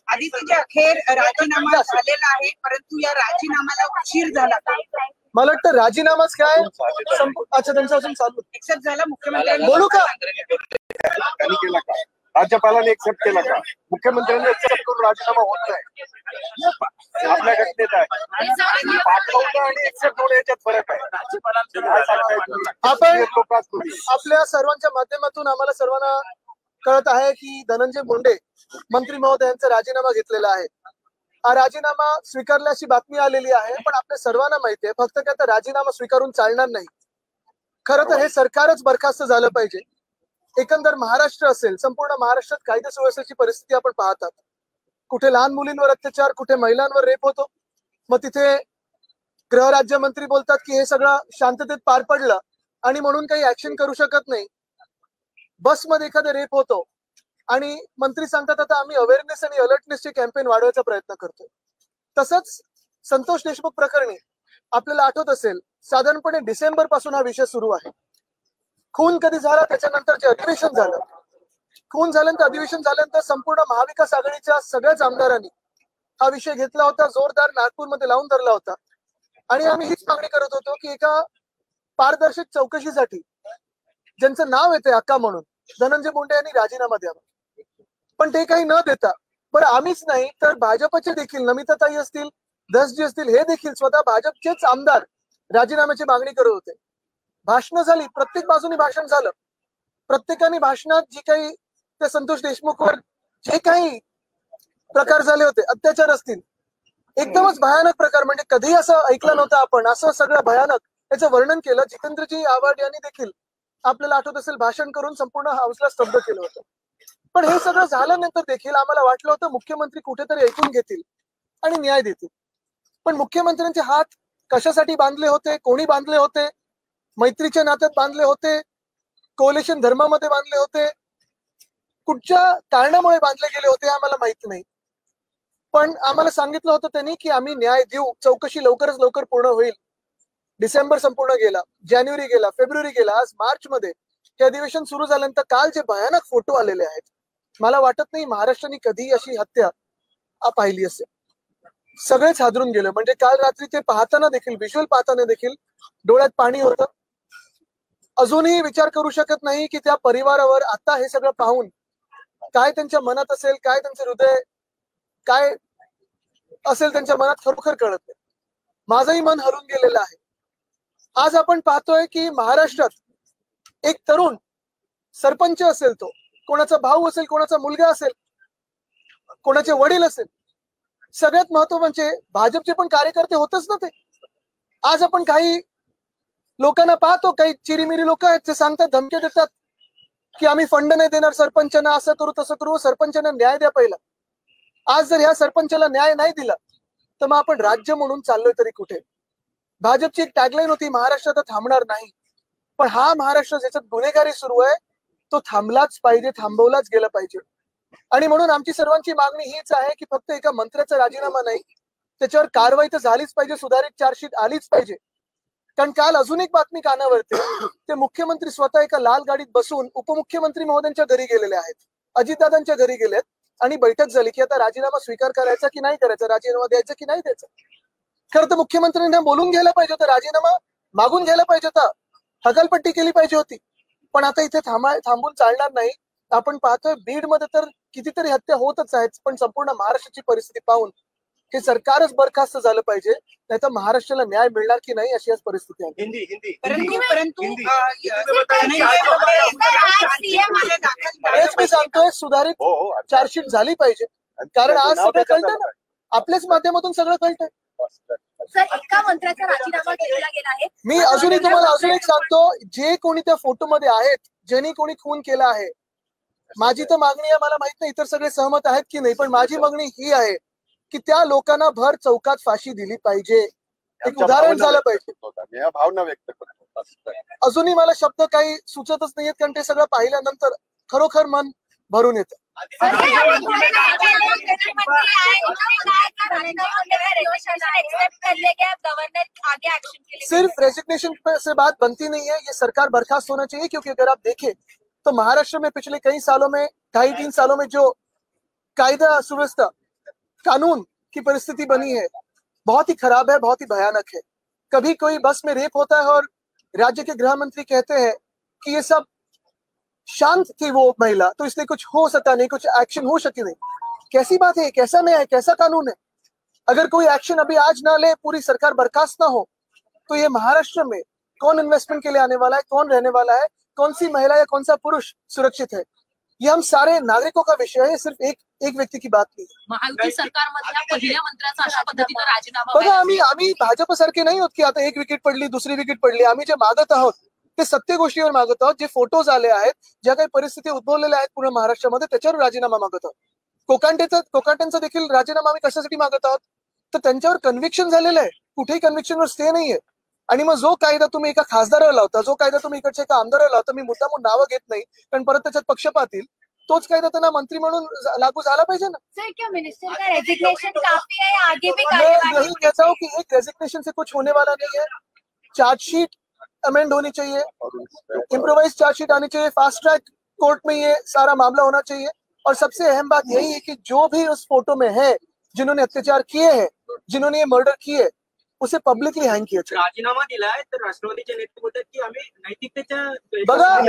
आदित्यजी, अखेर राजीनामा झालेला आहे, परंतु या राजीनाम्याला उशीर झाला. मला वाटतं राजीनामाच काय अच्छा त्यांचा अजून चालू एक्सेप्ट झाला. मुख्यमंत्र्यांनी बोलू का? त्यांनी केला का? राज्यपालांनी एक्सेप्ट केला का? मुख्यमंत्र्यांनी एक्सेप्ट करून राजीनामा होत नाही. आपल्या घटनेत आहे पाठवणं आणि एक्सेप्ट होणं याच्यात फरक आहे. आपण आपल्या सर्वांच्या माध्यमातून आम्हाला सर्वांना कळत आहे की धनंजय मुंडे मंत्री महोदयांचा राजीनामा घेतलेला आहे. हा राजीनामा स्वीकारल्याची बातमी आलेली आहे, पण आपल्या सर्वांना माहिती आहे फक्त त्याचा राजीनामा स्वीकारून चालणार नाही. खरं तर हे सरकारच बरखास्त झालं पाहिजे. एकंदर महाराष्ट्र असेल, संपूर्ण महाराष्ट्रात कायदा सुव्यवस्थेची परिस्थिती आपण पाहतात. कुठे लहान मुलींवर अत्याचार, कुठे महिलांवर रेप होतो. मग तिथे गृहराज्यमंत्री बोलतात की हे सगळं शांततेत पार पडलं आणि म्हणून काही ऍक्शन करू शकत नाही. बसमध्ये एखादा रेप होतो आणि मंत्री सांगतात आता आम्ही अवेअरनेस आणि अलर्टनेसचे कॅम्पेन वाढवायचा प्रयत्न करतोय. तसंच संतोष देशमुख प्रकरणी आपल्याला आठवत असेल साधारणपणे डिसेंबर पासून हा विषय सुरू आहे. खून कधी झाला त्याच्यानंतर जे अधिवेशन झालं, खून झाल्यानंतर अधिवेशन झाल्यानंतर संपूर्ण महाविकास आघाडीच्या सगळ्याच आमदारांनी हा विषय घेतला होता, जोरदार नागपूरमध्ये लावून धरला होता. आणि आम्ही हीच मागणी करत होतो की एका पारदर्शक चौकशीसाठी ज्यांचं नाव येते अक्का म्हणून धनंजय मुंडे यांनी राजीनामा द्यावा. पण ते काही न देता बरं आम्हीच नाही तर भाजपचे देखील नमिताताई असतील, दसजी असतील, हे देखील स्वतः भाजपचेच आमदार राजीनाम्याची मागणी करत होते. भाषणं झाली, प्रत्येक बाजूनी भाषण झालं. प्रत्येकाने भाषणात जी काही त्या संतोष देशमुखवर जे काही प्रकार झाले होते, अत्याचार असतील, एकदमच भयानक प्रकार, म्हणजे कधीही असं ऐकलं नव्हतं आपण, असं सगळं भयानक याचं वर्णन केलं. जितेंद्रजी आव्हाड यांनी देखील आपल्याला आठवत असेल भाषण करून संपूर्ण हाऊसला स्तब्ध केलं होतं. पण हे सगळं झाल्यानंतर देखील आम्हाला वाटलं होतं मुख्यमंत्री कुठेतरी ऐकून घेतील आणि न्याय देतील. पण मुख्यमंत्र्यांचे हात कशासाठी बांधले होते, कोणी बांधले होते, मैत्रीच्या नात्यात बांधले होते, कोलिशन धर्मामध्ये बांधले होते, कुठच्या कारणामुळे बांधले गेले होते आम्हाला माहित नाही. पण आम्हाला सांगितलं होतं त्यांनी की आम्ही न्याय देऊ, चौकशी लवकरच लवकर पूर्ण होईल. डिसेंबर संपूर्ण गेला, जानेवारी गेला, फेब्रुवारी गेला, आज मार्च मध्ये हे अधिवेशन सुरू झाल्यानंतर काल जे भयानक फोटो आलेले आहेत, मला वाटत नाही महाराष्ट्राने कधी अशी हत्या पाहिली असेल. सगळेच हादरून गेलं. म्हणजे काल रात्री ते पाहताना देखील, व्हिज्युअल पाहताना देखील डोळ्यात पाणी होतं. अजूनही विचार करू शकत नाही की त्या परिवारावर आता हे सगळं पाहून काय त्यांच्या मनात असेल, काय त्यांचं हृदय काय असेल त्यांच्या मनात, खरोखर कळत नाही. माझंही मन हरून गेलेलं आहे. आज आपण पाहतोय की महाराष्ट्रात एक तरुण सरपंच असेल, तो कोणाचा भाऊ असेल, कोणाचा मुलगा असेल, कोणाचे वडील असेल, सगळ्यात महत्व म्हणजे भाजपचे पण कार्यकर्ते होतच ना ते. आज आपण काही लोकांना पाहतो, काही चिरीमिरी लोक आहेत, ते सांगतात, धमकी देतात की आम्ही फंड नाही देणार सरपंचांना, असं करू तसं करू, सरपंचांना न्याय द्या पहिला. आज जर ह्या सरपंचाला न्याय नाही दिला तर मग आपण राज्य म्हणून चाललोय तरी कुठे. भाजपची एक टॅगलाईन होती, महाराष्ट्रात थांबणार नाही. पण हा महाराष्ट्र ज्याच्यात गुन्हेगारी सुरू आहे तो थांबलाच पाहिजे, थांबवलाच गेला पाहिजे. आणि म्हणून आमची सर्वांची मागणी हीच आहे की फक्त एका मंत्र्याचा राजीनामा नाही, त्याच्यावर कारवाई तर झालीच पाहिजे, सुधारित चार्जशीट आलीच पाहिजे. कारण काल अजून एक बातमी कानावरती, ते मुख्यमंत्री स्वतः एका लाल गाडीत बसून उपमुख्यमंत्री महोदयांच्या घरी गेलेले आहेत, अजितदादांच्या घरी गेलेत आणि बैठक झाली की आता राजीनामा स्वीकार करायचा की नाही करायचा, राजीनामा द्यायचा की नाही द्यायचा. खरं तर मुख्यमंत्र्यांना बोलून घ्यायला पाहिजे होतं, राजीनामा मागून घ्यायला पाहिजे होता, हकालपट्टी केली पाहिजे होती. पण आता इथे थांबून चालणार नाही. आपण पाहतोय बीड मध्ये तर कितीतरी हत्या होतच आहेत. पण संपूर्ण महाराष्ट्राची परिस्थिती पाहून हे सरकारच बरखास्त झालं पाहिजे, नाही तर महाराष्ट्राला न्याय मिळणार की नाही अशी आज परिस्थिती आहे. हेच मी सांगतोय, सुधारित चार्जशीट झाली पाहिजे. कारण आज सगळं कळतंय ना, आपल्याच माध्यमातून सगळं कळतंय. एका मंत्र्याचा राजीनामा घेतला गेला आहे. मी अजूनही तुम्हाला अजून एक सांगतो, जे कोणी त्या फोटो मध्ये आहेत, ज्यांनी कोणी खून केला आहे, माझी तर मागणी आहे, मला माहित नाही इतर सगळे सहमत आहेत की नाही, पण माझी मागणी ही आहे की त्या लोकांना भर चौकात फाशी दिली पाहिजे, एक उदाहरण झालं पाहिजे. भावना व्यक्त करतो. अजूनही मला शब्द काही सुचतच नाहीयेत, कारण ते सगळं पाहिल्यानंतर खरोखर मन भरून येतं. सिर्फ रेजिग्नेशन से बात बनती नहीं है, ये सरकार बर्खास्त होना चाहिए। क्योंकि अगर आप देखें तो महाराष्ट्र में पिछले कई सालों में 2.5-3 सालों में जो कायदा सुव्यवस्था कानून की परिस्थिति बनी है बहुत ही खराब है, बहुत ही भयानक है। कभी कोई बस में रेप होता है और राज्य के गृह मंत्री कहते हैं कि ये सब शांत थी वो महिला, तो इसलिए कुछ हो सकता नहीं, कुछ एक्शन हो सके नहीं। कैसी बात है? कैसा न्याय है? कैसा कानून है? अगर कोई एक्शन अभी आज ना ले, पूरी सरकार बर्खास्त ना हो, तो ये महाराष्ट्र में कौन इन्वेस्टमेंट के लिए आने वाला है, कौन रहने वाला है, कौन सी महिला या कौन सा पुरुष सुरक्षित है? ये हम सारे नागरिकों का विषय है, सिर्फ एक व्यक्ती की बात नाही। महायुती सरकारमधल्या पहिल्या मंत्र्याचा अशा पद्धतीनं राजीनामा बघा, आम्ही भाजपसारखे नाही होत की आता एक विकेट पडली, दुसरी विकेट पडली। आम्ही जे मागत आहोत ते सत्य गोष्टीवर मागत आहोत। जे फोटोज आले आहेत, ज्या काही परिस्थिती उद्भवलेल्या आहेत पूर्ण महाराष्ट्रामध्ये, त्याच्यावर राजीनामा मागत आहोत। कोकाटेंचा देखील राजीनामा आम्ही कशासाठी मागत आहोत? तर त्यांच्यावर कन्व्हिक्शन झालेलं आहे, कुठेही कन्व्हिक्शनवर स्टे नाहीये। आणि मग जो कायदा तुम्ही एका खासदाराला लावता, जो कायदा तुम्ही इकडच्या एका आमदाराला लावता, मी मुद्दामून नावं घेत नाही कारण परत त्याच्यात पक्षपात येईल, तोच कायदा त्यांना मंत्री म्हणून लागू झाला पाहिजे ना। सर, क्या मिनिस्टर का रेजिग्नेशन काफी है? आगे भी मैं यही कहता हूँ कि एक रेजिग्नेशन से कुछ होने वाला नहीं है। चार्जशीट अमेंड होनी चाहिए, इम्प्रोवाइज चार्जशीट आनी चाहिए, फास्ट ट्रैक कोर्ट में ये सारा मामला होना चाहिए। और सबसे अहम बात यही है कि जो भी उस फोटो में है, जिन्होंने अत्याचार किए हैं, जिन्होंने ये मर्डर किए, उसे पब्लिकली हँग किया चाहिए। राजीनामा दिलाय तर राष्ट्रवादीचे नेते बोलतात की आम्ही नैतिकतेच्या बघा,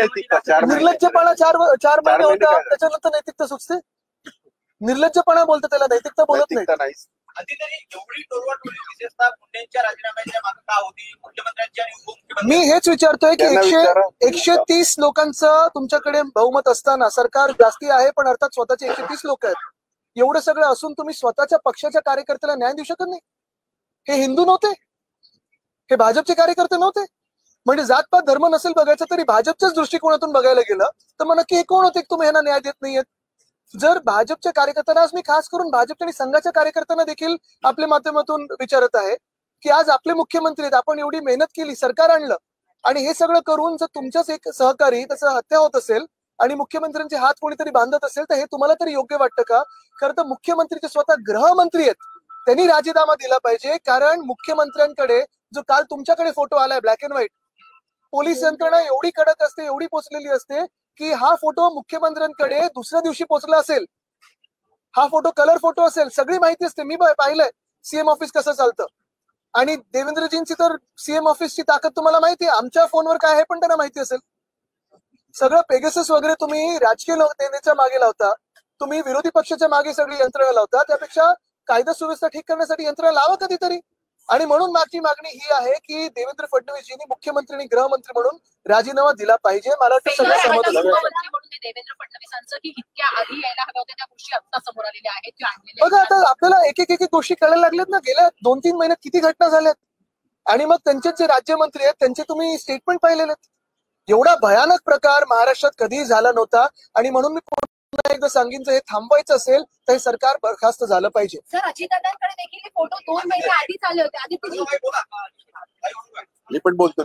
निर्लज्जपणा 4 महिने होता, त्याच्यानंतर नैतिकता सुचते। निर्लज्जपणा बोलतो त्याला, नैतिकता बोलत नाही। अधिकारी एवढी टोलवाटोली विशेषतः मुंडेंच्या राजीनाम्याच्या मागे का होती? मुख्यमंत्र्यांची आणि उपमुख्यमंत्री मी हेच विचारतोय की 130 लोकांचं तुमच्याकडे बहुमत असताना, सरकार जास्ती आहे पण अर्थात स्वतःचे 130 लोक आहेत, एवढं सगळं असून तुम्ही स्वतःच्या पक्षाच्या कार्यकर्त्याला न्याय देऊ शकत नाही? हे हिंदू नव्हते? हे भाजपचे कार्यकर्ते नव्हते? म्हणजे जातपात धर्म नसेल बघायचं तरी भाजपच्याच दृष्टिकोनातून बघायला गेलं तर मग नक्की हे कोण होते तुम्ही ह्यांना न्याय देत नाहीयेत? जर भाजपच्या कार्यकर्त्यांना, आज मी खास करून भाजप आणि संघाच्या कार्यकर्त्यांना देखील आपल्या माध्यमातून विचारत आहे की आज आपले मुख्यमंत्री आहेत, आपण एवढी मेहनत केली, सरकार आणलं, आणि हे सगळं करून जर तुमच्याच एक सहकारी त्याचा हत्या होत असेल आणि मुख्यमंत्र्यांचे हात कोणीतरी बांधत असेल तर हे तुम्हाला तरी योग्य वाटतं का? खरं तर मुख्यमंत्री स्वतः गृहमंत्री आहेत, त्यांनी राजीनामा दिला पाहिजे। कारण मुख्यमंत्र्यांकडे जो काल तुमच्याकडे फोटो आलाय ब्लॅक अँड व्हाईट, पोलीस यंत्रणा एवढी कडक असते, एवढी पोचलेली असते की हा फोटो मुख्यमंत्र्यांकडे दुसऱ्या दिवशी पोहोचला असेल, हा फोटो कलर फोटो असेल, सगळी माहिती असते। मी पाहिलंय सीएम ऑफिस कसं चालतं, आणि देवेंद्रजींची तर सीएम ऑफिसची ताकद तुम्हाला माहिती आहे, आमच्या फोनवर काय आहे पण त्यांना माहिती असेल। सगळं पेगसस वगैरे तुम्ही राजकीय नेत्याच्या मागे लावता, तुम्ही विरोधी पक्षाच्या मागे सगळी यंत्रणा लावता, त्यापेक्षा कायदा सुव्यवस्था ठीक करण्यासाठी यंत्रणा लावा कधीतरी। आणि म्हणून माझी मागणी ही आहे की देवेंद्र फडणवीसजींनी मुख्यमंत्री आणि गृहमंत्री म्हणून राजीनामा दिला पाहिजे। मला वाटतं सगळं सहमत असेल। देवेंद्र फडणवीसांचं की इतक्या आधी यायला हव्या होत्या त्या गोष्टी आता समोर आलेल्या आहेत। बघा, आता आपल्याला एक गोष्टी कळायला लागल्यात ना, गेल्या 2-3 महिन्यात किती घटना झाल्यात, आणि मग त्यांचे जे राज्यमंत्री आहेत त्यांचे तुम्ही स्टेटमेंट पाहिलेले आहेत। एवढा भयानक प्रकार महाराष्ट्रात कधीही झाला नव्हता, आणि म्हणून मी पुन्हा एकदा सांगेन, जर हे थांबवायचं असेल तर हे सरकार बरखास्त झालं पाहिजे। सर, अजितदादांकडे देखील हे फोटो 2 महिने आधीच आले होते, आधी तुम्ही मी पण बोलतो